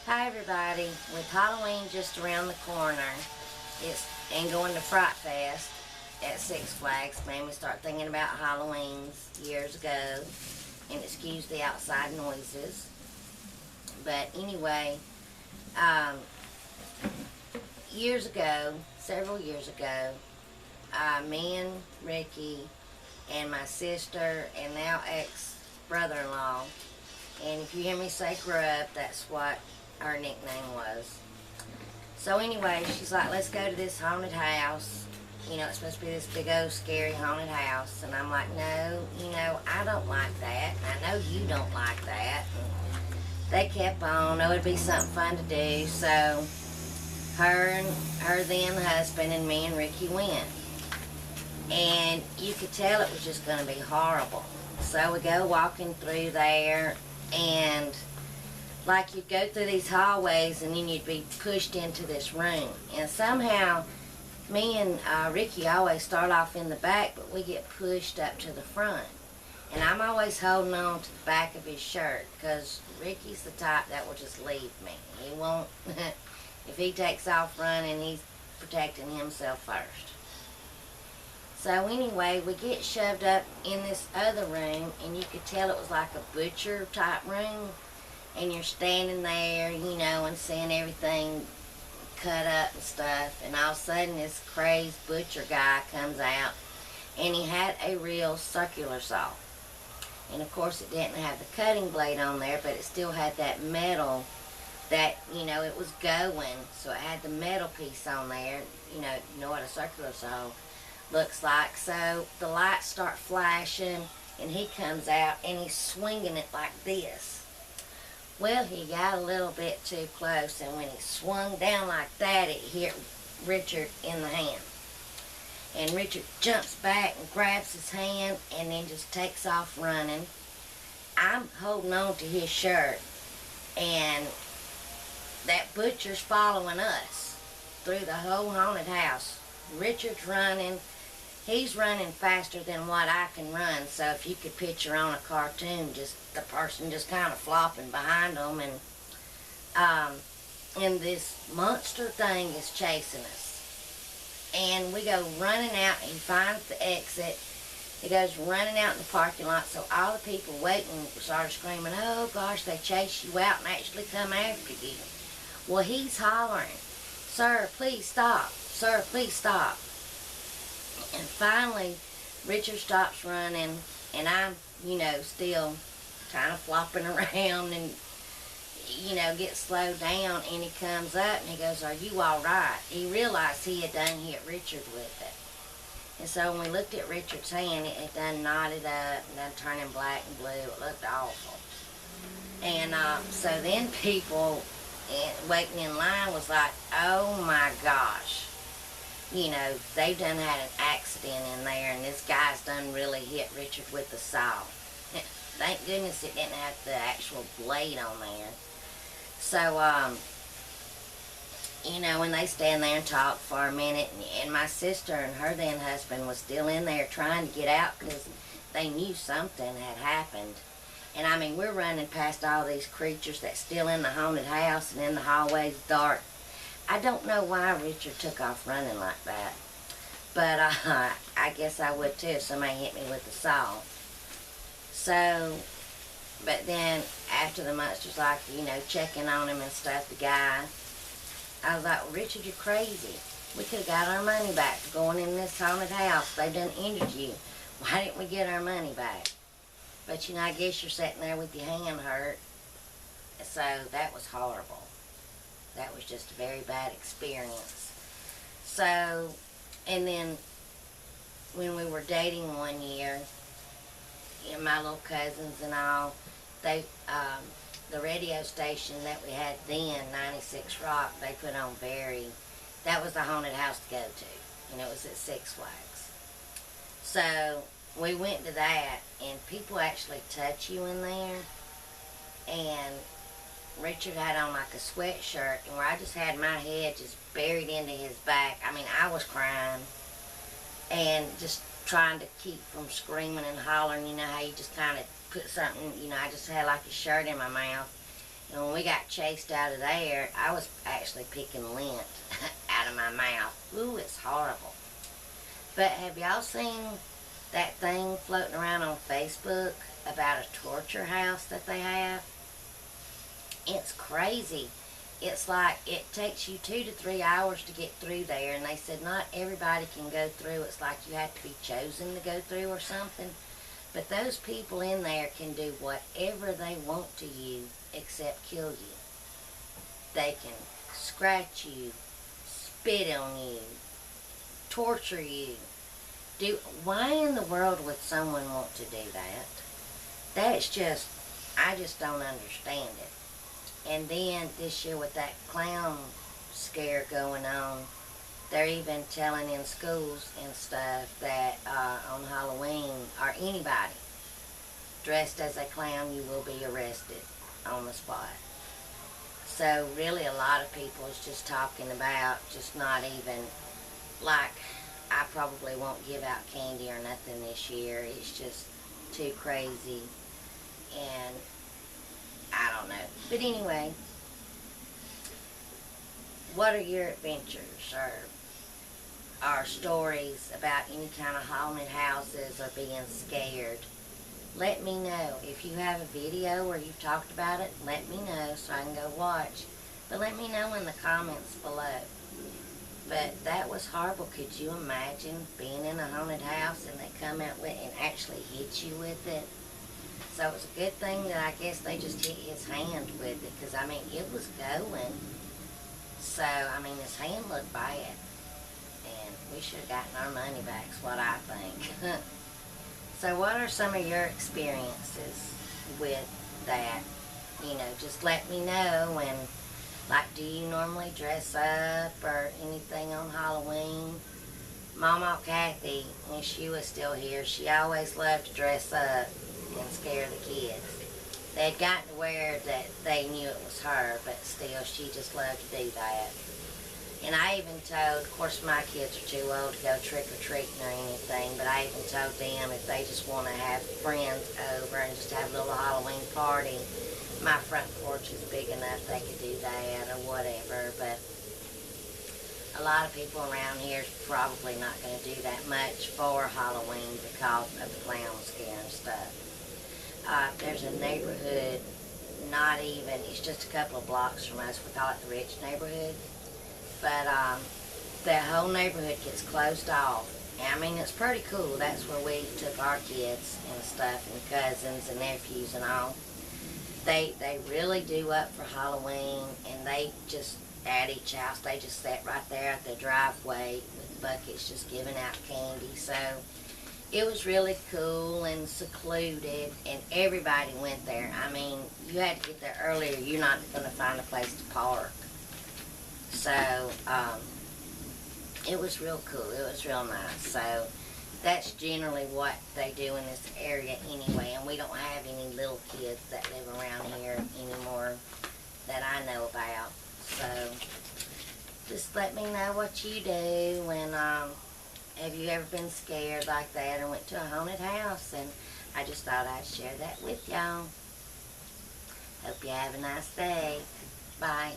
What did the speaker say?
Hi everybody, with Halloween just around the corner, and going to Fright Fest at Six Flags made me start thinking about Halloweens years ago, and excuse the outside noises. But anyway, um, several years ago, me and Ricky and my sister and now ex-brother-in-law, and if you hear me say Grub, that's what her nickname was. So anyway, she's like, let's go to this haunted house. You know, it's supposed to be this big old scary haunted house. And I'm like, no, I don't like that. And I know you don't like that. And they kept on. Oh, it'd be something fun to do. So her then husband and me and Ricky went. And you could tell it was just going to be horrible. So we go walking through there, and like you'd go through these hallways and then you'd be pushed into this room. And somehow, me and Ricky always start off in the back, but we get pushed up to the front. And I'm always holding on to the back of his shirt, because Ricky's the type that will just leave me. He won't, if he takes off running, he's protecting himself first. So anyway, we get shoved up in this other room, and you could tell it was like a butcher type room. And you're standing there, and seeing everything cut up and stuff. And all of a sudden, this crazed butcher guy comes out, and he had a real circular saw. And of course, it didn't have the cutting blade on there, but it still had that metal that, it was going. So it had the metal piece on there. You know what a circular saw looks like. So the lights start flashing, and he comes out, and he's swinging it like this. Well, he got a little bit too close, and when he swung down like that, it hit Richard in the hand. And Richard jumps back and grabs his hand, and then just takes off running. I'm holding on to his shirt, and that butcher's following us through the whole haunted house. Richard's running. He's running faster than what I can run, so if you could picture on a cartoon, just the person just kind of flopping behind them, and this monster thing is chasing us. And we go running out. He finds the exit. He goes running out in the parking lot, so all the people waiting started screaming, oh gosh, they chased you out and actually come after you. Well, he's hollering, sir, please stop. Sir, please stop. And finally, Richard stops running, and I'm, still kind of flopping around and, get slowed down. And he comes up and he goes, are you all right? He realized he had done hit Richard with it. And so when we looked at Richard's hand, it had done knotted up and done turning black and blue. It looked awful. And so then people waiting in line was like, oh my gosh. They done had an accident in there, and this guy's done really hit Richard with the saw. Thank goodness it didn't have the actual blade on there. So, when they stand there and talk for a minute, and my sister and her then husband was still in there trying to get out because they knew something had happened. And I mean, we're running past all these creatures that's still in the haunted house and in the hallways dark. I don't know why Richard took off running like that, but I guess I would too if somebody hit me with the saw. So, but then after the monster's like, checking on him and stuff, the guy, I was like, well, Richard, you're crazy. We could have got our money back for going in this haunted house. They done injured you. Why didn't we get our money back? But I guess you're sitting there with your hand hurt. So that was horrible. That was just a very bad experience. So, and then when we were dating one year, my little cousins and all, they, the radio station that we had then, 96 Rock, they put on that was the haunted house to go to. And it was at Six Flags. So, we went to that, and people actually touch you in there, and Richard had on like a sweatshirt, and where I just had my head just buried into his back. I mean, I was crying and just trying to keep from screaming and hollering. You know how you just kind of put something, I just had like a shirt in my mouth, And when we got chased out of there, I was actually picking lint out of my mouth. Ooh, it's horrible. But have y'all seen that thing floating around on Facebook about a torture house that they have? It's crazy. It's like it takes you 2 to 3 hours to get through there, and they said not everybody can go through. It's like you have to be chosen to go through or something. But those people in there can do whatever they want to you except kill you. They can scratch you, spit on you, torture you. Why in the world would someone want to do that? That's just, I just don't understand it. And then this year with that clown scare going on, they're even telling in schools and stuff that on Halloween, or anybody dressed as a clown, you will be arrested on the spot. So really a lot of people is just talking about just not even, like, I probably won't give out candy or nothing this year. It's just too crazy. And I don't know. But anyway, what are your adventures or stories about any kind of haunted houses or being scared? Let me know. If you have a video where you've talked about it, let me know so I can go watch. But let me know in the comments below. But that was horrible. Could you imagine being in a haunted house and they come out with and actually hit you with it? So it was a good thing that I guess they just hit his hand with it, because I mean it was going. So I mean his hand looked bad, and we should have gotten our money back, is what I think. So what are some of your experiences with that? You know, just let me know. And like, do you normally dress up or anything on Halloween? Mama Kathy, when she was still here, she always loved to dress up and scare the kids. They'd gotten to where that they knew it was her, but still she just loved to do that. And I even told, of course my kids are too old to go trick-or-treating or anything, but I even told them if they just want to have friends over and just have a little Halloween party, my front porch is big enough they could do that or whatever. But a lot of people around here is probably not going to do that much for Halloween because of the clown scare and stuff. There's a neighborhood, not even, it's just a couple of blocks from us. We call it the rich neighborhood. But the whole neighborhood gets closed off. And, I mean, it's pretty cool. That's where we took our kids and stuff, and cousins and nephews and all. They really do up for Halloween, and they just, at each house, they just sit right there at the driveway with buckets just giving out candy. So it was really cool and secluded, and everybody went there. I mean, you had to get there earlier. You're not going to find a place to park. So it was real cool. It was real nice. So that's generally what they do in this area anyway, and we don't have any little kids that live around here anymore that I know about. So just let me know what you do, and have you ever been scared like that or went to a haunted house? And I just thought I'd share that with y'all. Hope you have a nice day. Bye.